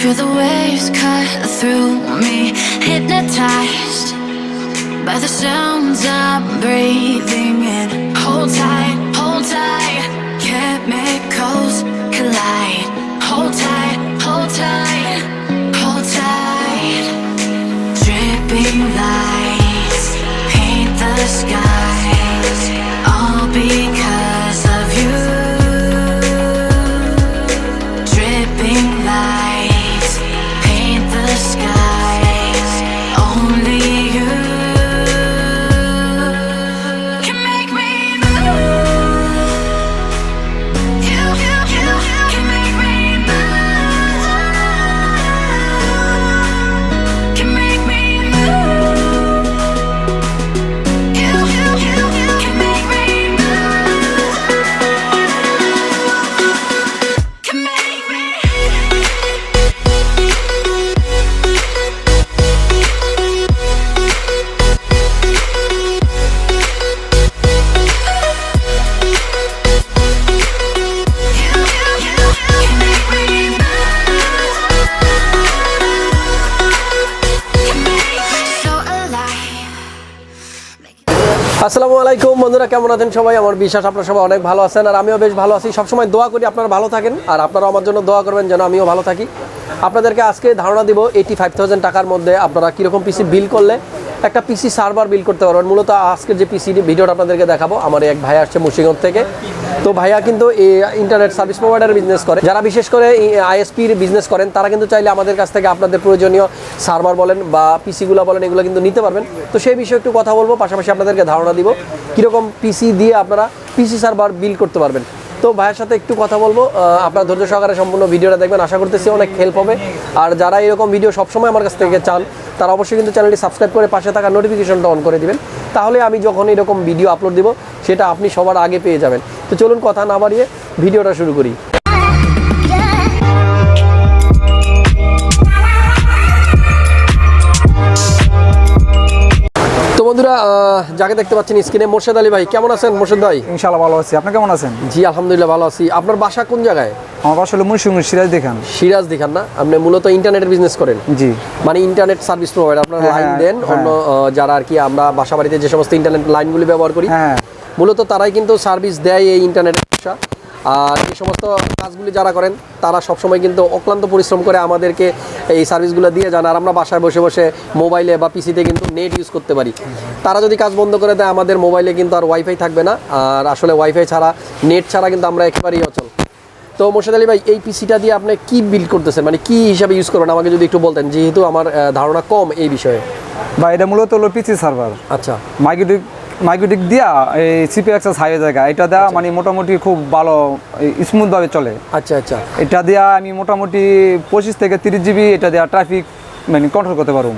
Feel the waves cut through me, hypnotized by the sounds I'm breathing in. Hold tight, chemicals collide. Hold tight, hold tight, hold tight. Dripping lights paint the skies, all because of you. Dripping lights paint the skies, only you can make me move. You can make me move. Can make me move. You can make me move. Can make me. আসসালামু আলাইকুম বন্ধুরা, কেমন আছেন সবাই? আমার বিশ্বাস আপনারা সবাই অনেক ভালো আছেন আর আমিও বেশ ভালো আছি। সবসময় দোয়া করি আপনারা ভালো থাকেন আর আপনারা আমার জন্য দোয়া করবেন যেন আমিও ভালো থাকি। আপনাদেরকে আজকে ধারণা দিব 85,000 টাকার মধ্যে আপনারা কীরকম পিসি বিল করলে একটা পিসি সার্ভার বিল করতে পারবেন। মূলত আজকের যে পিসি ভিডিওটা আপনাদেরকে দেখাবো, আমার এক ভাই আসছে মুর্শিদাবাদ থেকে। তো ভাইয়া কিন্তু এই ইন্টারনেট সার্ভিস প্রোভাইডারের বিজনেস করে। যারা বিশেষ করে আইএসপির বিজনেস করেন তারা কিন্তু চাইলে আমাদের কাছ থেকে আপনাদের প্রয়োজনীয় সার্ভার বলেন বা পিসিগুলো বলেন এগুলো কিন্তু নিতে পারবেন। তো সেই বিষয়ে একটু কথা বলবো, পাশাপাশি আপনাদেরকে ধারণা দিব কীরকম পিসি দিয়ে আপনারা পিসি সার্ভার বিল করতে পারবেন। তো ভাইয়ের সাথে একটু কথা বলবো, আপনারা ধৈর্য সহকারে সম্পূর্ণ ভিডিওটা দেখবেন, আশা করতেছি অনেক হেল্প হবে। আর যারা এরকম ভিডিও সবসময় আমার কাছ থেকে চান তারা অবশ্যই কিন্তু চ্যানেলটি সাবস্ক্রাইব করে পাশে থাকা নোটিফিকেশনটা অন করে দিবেন, তাহলে আমি যখন এরকম ভিডিও আপলোড দিব সেটা আপনি সবার আগে পেয়ে যাবেন। তো চলুন কথা না বাড়িয়ে ভিডিওটা শুরু করি। তো বন্ধুরা, যাকে দেখতে পাচ্ছেন স্ক্রিনে, মোর্শেদ আলী ভাই, কেমন আছেন মোর্শেদ ভাই? ইনশাআল্লাহ ভালো আছি, আপনি কেমন আছেন? জি আলহামদুলিল্লাহ ভালো আছি। আপনার বাসা কোন জায়গায়? আমার বাসা হলো মুন্সিগঞ্জ, সিরাজ দেখান। সিরাজ দেখান না? আপনি মূলত ইন্টারনেটের বিজনেস করেন? জি, মানে ইন্টারনেট সার্ভিস প্রোভাইডার, আপনারা লাইন দেন অন্য যারা আর কি আমরা বাসা বাড়িতে যে সমস্ত ইন্টারনেট লাইনগুলি ব্যবহার করি, মূলত তারাই কিন্তু সার্ভিস দেয় এই ইন্টারনেট ব্যবসা। আর এই সমস্ত কাজগুলি যারা করেন তারা সবসময় কিন্তু অক্লান্ত পরিশ্রম করে আমাদেরকে এই সার্ভিসগুলো দিয়ে যান, আর আমরা বাসায় বসে বসে মোবাইলে বা পিসিতে কিন্তু নেট ইউজ করতে পারি। তারা যদি কাজ বন্ধ করে দেয় আমাদের মোবাইলে কিন্তু আর ওয়াইফাই থাকবে না, আর আসলে ওয়াইফাই ছাড়া নেট ছাড়া কিন্তু আমরা একেবারেই অচল। তো মোর্শেদ আলী ভাই, এই পিসিটা দিয়ে আপনি কি বিল্ড করতেছেন, মানে কি হিসাবে ইউজ করবেন আমাকে যদি একটু বলতেন, যেহেতু আমার ধারণা কম এই বিষয়ে। বা এটা মূলত হলো পিসি সার্ভার। আচ্ছা, মাইক্রোটিক দিয়া এই সিপি অ্যাক্সেস হাইওয়ে জায়গা এটা দেওয়া মানে মোটামুটি খুব ভালো স্মুথভাবে চলে। আচ্ছা আচ্ছা, এটা দিয়া আমি মোটামুটি 25 থেকে 30 জিবি এটা দেওয়া ট্রাফিক মানে কন্ট্রোল করতে পারবো।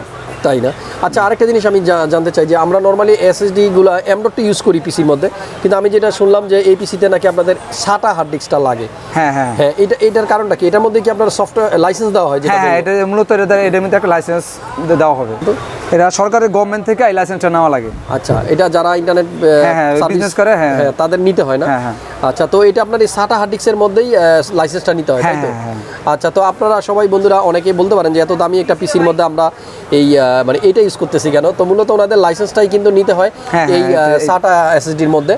তাই না? আচ্ছা, আরেকটা জিনিস আমি জানতে চাই যে আমরা নর্মালি এসএসডিগুলো M.2 ইউজ করি পিসির মধ্যে, কিন্তু আমি যেটা শুনলাম যে এই পিসিতে নাকি আপনাদের SATA হার্ড ডিস্কটা লাগে। হ্যাঁ হ্যাঁ হ্যাঁ, এটার কারণটা কি? এটার মধ্যে কি আপনার সফটওয়্যার লাইসেন্স দেওয়া হয়? হ্যাঁ, এটা মূলত এটার মধ্যে একটা লাইসেন্স দেওয়া হবে। এটা সরকারের গভর্নমেন্ট থেকে এই লাইসেন্সটা নেওয়া লাগে। আচ্ছা, এটা যারা ইন্টারনেট বিজনেস করে হ্যাঁ তাদের নিতে হয় না? হ্যাঁ। আচ্ছা, তো এটা আপনার এই SATA হার্ড ডিস্কের মধ্যেই লাইসেন্সটা নিতে হয়, তাই তো? আচ্ছা, তো আপনারা সবাই বন্ধুরা অনেকেই বলতে পারেন যে এত দামি একটা পিসির মধ্যে আমরা এই মানে এটা ইউজ করতেছি কেন? তো মূলত ওনাদের লাইসেন্সটাই কিন্তু নিতে হয় এই SATA এসএসডির মধ্যে।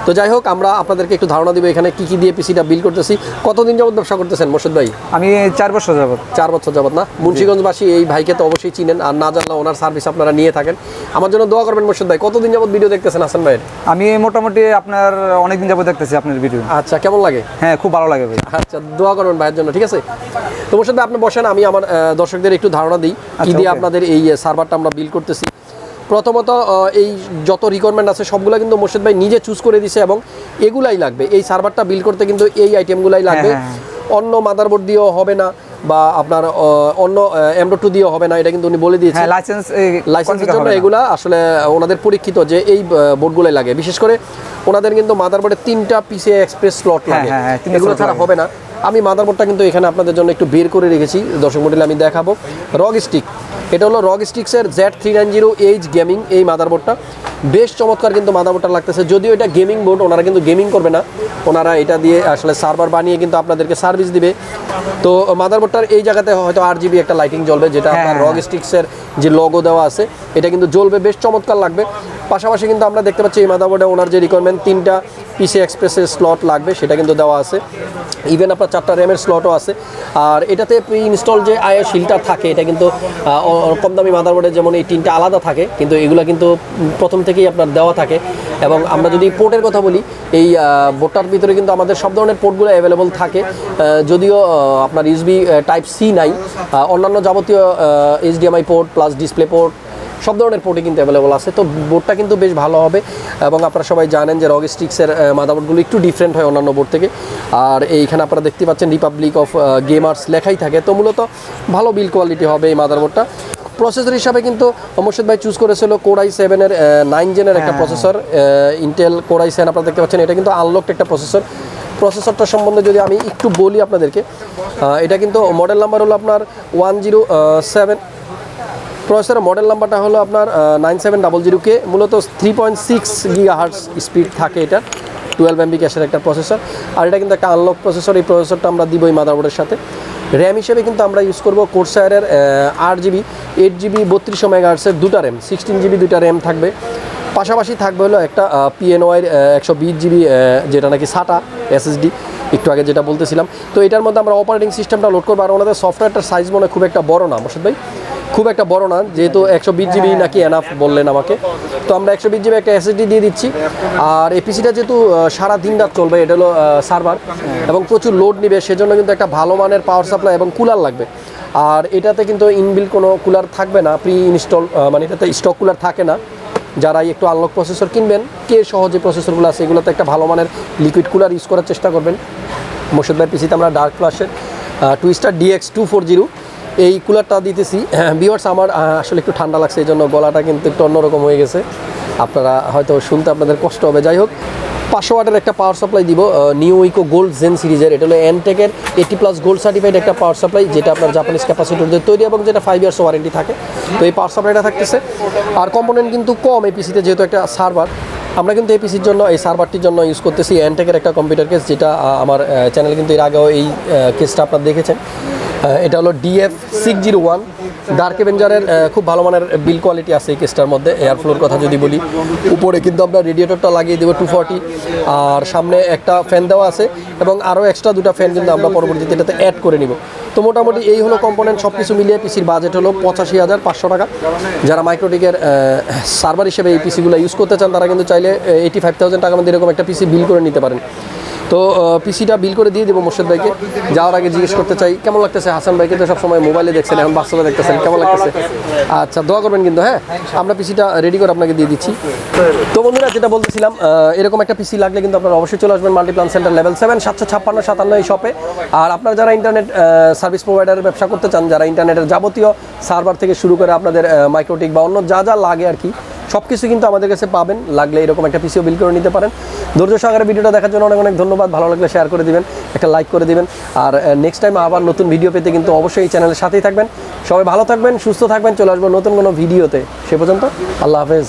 তো যাই হোক, আমরা আপনাদেরকে একটু ধারণা দিব এখানে কি কি দিয়ে পিসিটা বিল করতেছি। কতদিন যাবত ব্যবসা করতেছেন মোর্শেদ ভাই? আমি 4 বছর যাবত। 4 বছর যাবত না? মুন্সিগঞ্জবাসী এই ভাইকে তো অবশ্যই চিনেন, আর না জানলে ওনার সার্ভিস আপনারা নিয়ে থাকেন। আমার জন্য দোয়া করবেন মোর্শেদ ভাই। কতদিন যাবত ভিডিও দেখতেছেন হাসান ভাইয়ের? আমি মোটামুটি আপনার অনেকদিন যাবত দেখতেছি আপনার ভিডিও। আচ্ছা, কেমন লাগে? হ্যাঁ, খুব ভালো লাগে ভাই। আচ্ছা, দোয়া করবেন ভাইয়ের জন্য, ঠিক আছে? তো মোর্শেদ ভাই আপনি বসেন, আমি আমার দর্শকদের একটু ধারণা দিই কি দিয়ে আপনাদের এই সার্ভারটা আমরা বিল করতেছি। প্রথমত এই যত রিকোয়ারমেন্ট আছে সবগুলো কিন্তু মোর্শেদ ভাই নিজে চুজ করে দিছে, এবং এগুলাই লাগবে এই সার্ভারটা বিল করতে, কিন্তু এই আইটেমগুলাই লাগবে। অন্য মাদারবোর্ড দিয়েও হবে না বা আপনার অন্য M.2 দিয়েও হবে না, এটা কিন্তু উনি বলে দিয়েছেন। লাইসেন্সের জন্য এগুলা আসলে ওনাদের পরীক্ষিত যে এই বোর্ডগুলাই লাগে। বিশেষ করে ওনাদের কিন্তু মাদারবোর্ডে 3টা PCI এক্সপ্রেস স্লট লাগে, এগুলো ছাড়া হবে না। আমি মাদারবোর্ডটা কিন্তু এখানে আপনাদের জন্য একটু বের করে রেখেছি, দর্শক মণ্ডলী আমি দেখাবো। রগ স্টিক এটা হলো রগ স্টিক্সের Z390H গেমিং এই মাদারবোর্ডটা, বেশ চমৎকার কিন্তু মাদারবোর্ডটা লাগতেছে। যদিও এটা গেমিং বোর্ড, ওনারা কিন্তু গেমিং করবে না, ওনারা এটা দিয়ে আসলে সার্ভার বানিয়ে কিন্তু আপনাদেরকে সার্ভিস দিবে। তো মাদারবোর্ডটার এই জায়গাতে হয়তো RGB একটা লাইটিং জ্বলবে, যেটা আপনার রগ স্টিক্সের যে লোগো দেওয়া আছে এটা কিন্তু জ্বলবে, বেশ চমৎকার লাগবে। পাশাপাশি কিন্তু আমরা দেখতে পাচ্ছি এই মাদারবোর্ডে ওনার যে রিকোয়ারমেন্ট 3টা পিসি এক্সপ্রেসের স্লট লাগবে সেটা কিন্তু দেওয়া আছে, ইভেন আপনার 4টা র্যামের স্লটও আছে। আর এটাতে প্রি ইনস্টল যে আইও শিল্টার থাকে এটা কিন্তু কম দামি মাদারবোর্ডে যেমন এই 3টা আলাদা থাকে, কিন্তু এগুলো কিন্তু প্রথম থেকেই আপনার দেওয়া থাকে। এবং আমরা যদি পোর্টের কথা বলি, এই বোর্ডটার ভিতরে কিন্তু আমাদের সব ধরনের পোর্টগুলো অ্যাভেলেবল থাকে, যদিও আপনার USB টাইপ C নাই, অন্যান্য যাবতীয় HDMI port plus display port সব ধরনের পোর্টই কিন্তু অ্যাভেলেবল আছে। তো বোর্ডটা কিন্তু বেশ ভালো হবে, এবং আপনারা সবাই জানেন যে রগ স্টিক্সের মাদারবোর্ডগুলো একটু ডিফারেন্ট হয় অন্যান্য বোর্ড থেকে। আর এইখানে আপনারা দেখতে পাচ্ছেন রিপাবলিক অফ গেমার্স লেখাই থাকে, তো মূলত ভালো বিল কোয়ালিটি হবে এই মাদারবোর্ডটা। প্রসেসর হিসাবে কিন্তু মোর্শেদ ভাই চুজ করেছিল Core i7-এর 9 জেনের একটা প্রসেসর, ইন্টেল Core i7 আপনারা দেখতে পাচ্ছেন, এটা কিন্তু আনলকড একটা প্রসেসরটা সম্বন্ধে যদি আমি একটু বলি আপনাদেরকে, এটা কিন্তু মডেল নাম্বার হলো আপনার 107, প্রসেসরের মডেল নাম্বারটা হলো আপনার 9700K, মূলত 3.6 GHz স্পিড থাকে এটা, 12 MB ক্যাশের একটা প্রসেসর। আর এটা কিন্তু একটা আনলক প্রসেসর, এই প্রসেসরটা আমরা দিব এই মাদারবোর্ডের সাথে। র্যাম হিসেবে কিন্তু আমরা ইউজ করবো Corsair-এর 8GB 8GB 3200 MHz-এর 2টা র্যাম, 16GB 2টা র্যাম থাকবে। পাশাপাশি থাকবে হলো একটা PNY-এর 120GB যেটা নাকি SATA SSD, একটু আগে যেটা বলতেছিলাম। তো এটার মধ্যে আমরা অপারেটিং সিস্টেমটা লোড করবো। আর ওনাদের সফটওয়্যারটার সাইজ মনে খুব একটা বড় না মোর্শেদ ভাই, খুব একটা বড় না, যেহেতু 120GB নাকি এনাফ বললেন আমাকে, তো আমরা 120GB একটা SSD দিয়ে দিচ্ছি। আর এই পিসিটা যেহেতু সারা দিন রাত চলবে, এটা হলো সার্ভার এবং প্রচুর লোড নেবে, সেজন্য কিন্তু একটা ভালো মানের পাওয়ার সাপ্লাই এবং কুলার লাগবে। আর এটাতে কিন্তু ইনবিল্ট কোনো কুলার থাকবে না, প্রি ইনস্টল, মানে এটাতে স্টক কুলার থাকে না। যারা একটু আনলক প্রসেসর কিনবেন, কে সহজে প্রসেসরগুলো আছে এগুলোতে একটা ভালো মানের লিকুইড কুলার ইউজ করার চেষ্টা করবেন। মোর্শেদ ভাই পিসিতে আমরা ডার্ক ফ্ল্যাশের টুইস্টার DX240 এই কুলারটা দিতেছি। ভিউয়ার্স, আমার আসলে একটু ঠান্ডা লাগছে, এই জন্য গলাটা কিন্তু একটু অন্যরকম হয়ে গেছে, আপনারা হয়তো শুনতে আপনাদের কষ্ট হবে। যাই হোক, 500 ওয়াটের একটা পাওয়ার সাপ্লাই দিব নিউ ইকো গোল্ড জেন সিরিজের, এটা হলো এনটেকের 80+ গোল্ড সার্টিফাইড একটা পাওয়ার সাপ্লাই, যেটা আপনার জাপানিজ ক্যাপাসিটর দিয়ে তৈরি এবং যেটা 5 ইয়ার্স ওয়ারেন্টি থাকে। তো এই পাওয়ার সাপ্লাইটা থাকতেছে। আর কম্পোনেন্ট কিন্তু কম এই পিসিতে, যেহেতু একটা সার্ভার, আমরা কিন্তু এই পিসির জন্য, এই সার্ভারটির জন্য ইউজ করতেছি এনটেকের একটা কম্পিউটার কেস, যেটা আমার চ্যানেলে কিন্তু এর আগেও এই কেসটা আপনারা দেখেছেন। এটা হলো DF601 ডার্ক অ্যাভেঞ্জারের, খুব ভালো মানের বিল কোয়ালিটি আছে এই কেসটার মধ্যে। এয়ার ফ্লোর কথা যদি বলি, উপরে কিন্তু আমরা রেডিয়েটরটা লাগিয়ে দেবো 240, আর সামনে একটা ফ্যান দেওয়া আছে এবং আরও এক্সট্রা 2টা ফ্যান কিন্তু আমরা পরবর্তীতে এটাতে অ্যাড করে নিব। তো মোটামুটি এই হলো কম্পোনেন্ট, সব কিছু মিলিয়ে পিসির বাজেট হলো 85,500 টাকা। যারা মাইক্রোটিকের সার্ভার হিসেবে এই পিসিগুলো ইউজ করতে চান, তারা কিন্তু চাইলে 85,000 টাকার মধ্যে এরকম একটা পিসি বিল করে নিতে পারেন। তো পিসিটা বিল করে দিয়ে দেবো মোর্শেদ ভাইকে। যাওয়ার আগে জিজ্ঞেস করতে চাই, কেমন লাগতেছে হাসান ভাইকে? তো সবসময় মোবাইলে দেখছেন, এখন বাস্তবে দেখতেছেন, কেমন লাগতেছে? আচ্ছা, দোয়া করবেন কিন্তু। হ্যাঁ, আমরা পিসিটা রেডি করে আপনাকে দিয়ে দিচ্ছি। তো বন্ধুরা, যেটা বলতেছিলাম, এরকম একটা পিসি লাগলে কিন্তু আপনারা অবশ্যই চলে আসবেন মাল্টিপ্লান সেন্টার লেভেল 7 75657 এই শপে। আর আপনারা যারা ইন্টারনেট সার্ভিস প্রোভাইডারের ব্যবসা করতে চান, যারা ইন্টারনেটের যাবতীয় সার্ভার থেকে শুরু করে আপনাদের মাইক্রোটিক বা অন্য যা যা লাগে আর কি, সব কিছু কিন্তু আমাদের কাছে পাবেন। লাগলে এরকম একটা পিসিও বিল করে নিতে পারেন। ধৈর্য সহকারে ভিডিওটা দেখার জন্য অনেক অনেক ধন্যবাদ। ভালো লাগলে শেয়ার করে দিবেন, একটা লাইক করে দিবেন। আর নেক্সট টাইম আবার নতুন ভিডিও পেতে কিন্তু অবশ্যই এই চ্যানেলের সাথেই থাকবেন। সবাই ভালো থাকবেন, সুস্থ থাকবেন। চলে আসবো নতুন কোনো ভিডিওতে। সে পর্যন্ত আল্লাহ হাফেজ।